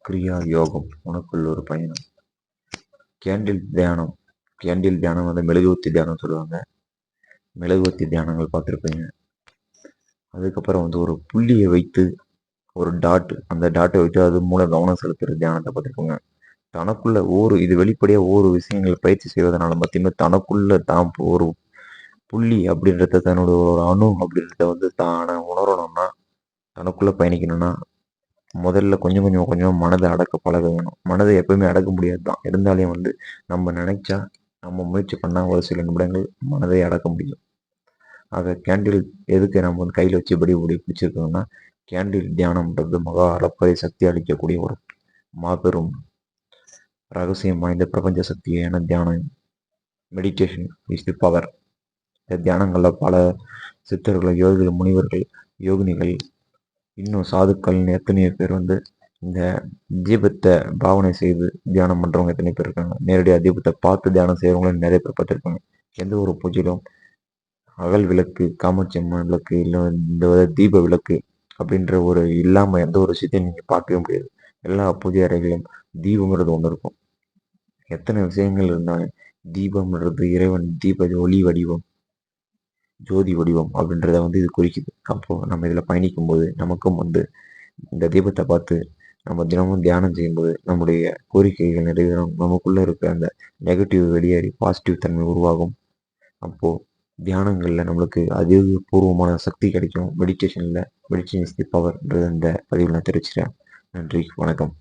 கிரியா யோகம் உனக்குள்ள ஒரு பயணம். கேண்டில் தியானம். கேண்டில் தியானம் வந்து மெழுகுவர்த்தி தியானம் சொல்லுவாங்க. மெழுகுவர்த்தி தியானங்கள் பார்த்துருப்பீங்க. அதுக்கப்புறம் வந்து ஒரு புள்ளியை வைத்து ஒரு டாட், அந்த டாட்டை வைத்து அது மூலம் கவனம் செலுத்துகிற தியானத்தை பார்த்துருப்போங்க. தனக்குள்ள இது வெளிப்படையாக ஒவ்வொரு விஷயங்கள் பயிற்சி செய்வதனால பார்த்தீங்கன்னா தனக்குள்ள தான் ஒரு புள்ளி அப்படின்றத தன்னோட ஒரு அணு அப்படின்றத வந்து தானே உணரணும்னா, தனக்குள்ள பயணிக்கணும்னா முதல்ல கொஞ்சம் கொஞ்சம் கொஞ்சம் மனதை அடக்க பழக வேணும். மனதை எப்பவுமே அடக்க முடியாது தான். இருந்தாலும் வந்து நம்ம நினைச்சா, நம்ம முயற்சி பண்ணால் ஒரு சில நிமிடங்கள் மனதை அடக்க முடியும். ஆக கேண்டில் எதுக்கு நம்ம வந்து கையில் வச்சு இப்படி பிடிச்சிருக்கோம்னா, கேண்டில் தியானம்ன்றது மகா அளப்பரிய சக்தி அளிக்கக்கூடிய ஒரு மாபெரும் ரகசியம் வாய்ந்த பிரபஞ்ச சக்தியான தியானம். Meditation is the power. இந்த தியானங்களில் பல சித்தர்கள், யோகிகள், முனிவர்கள், யோகினிகள், இன்னும் சாதுக்கள்னு எத்தனையோ பேர் வந்து இந்த தீபத்தை பாவனை செய்து தியானம் பண்ணுறவங்க எத்தனை பேர் இருக்காங்க. நேரடியாக தீபத்தை பார்த்து தியானம் செய்கிறவங்களும் நிறைய பேர் பார்த்துருப்பாங்க. எந்த ஒரு பூஜையிலும் அகல் விளக்கு, காமாட்சி அம்மன் விளக்கு, இல்லை இந்த தீப விளக்கு அப்படின்ற ஒரு இல்லாமல் எந்த ஒரு விஷயத்தையும் நீங்கள் பார்க்கவே முடியாது. எல்லா பூஜை அறைகளிலும் தீபங்கிறது ஒன்று இருக்கும். எத்தனை விஷயங்கள் இருந்தாலும் தீபம்ன்றது இறைவன் தீப ஒளி வடிவம், ஜோதி வடிவம் அப்படின்றத வந்து இது குறிக்குது. அப்போது நம்ம இதில் பயணிக்கும் போது நமக்கும் வந்து இந்த தீபத்தை பார்த்து நம்ம தினமும் தியானம் செய்யும்போது நம்முடைய கோரிக்கைகள் நிறைவேறும். நமக்குள்ளே இருக்க அந்த நெகட்டிவ் வெளியேறி பாசிட்டிவ் தன்மை உருவாகும். அப்போது தியானங்களில் நம்மளுக்கு அதிகபூர்வமான சக்தி கிடைக்கும். மெடிடேஷன் இஸ் தி பவர்ன்றது இந்த பதிவில் நான் தெரிவிச்சுக்கிறேன். நன்றி, வணக்கம்.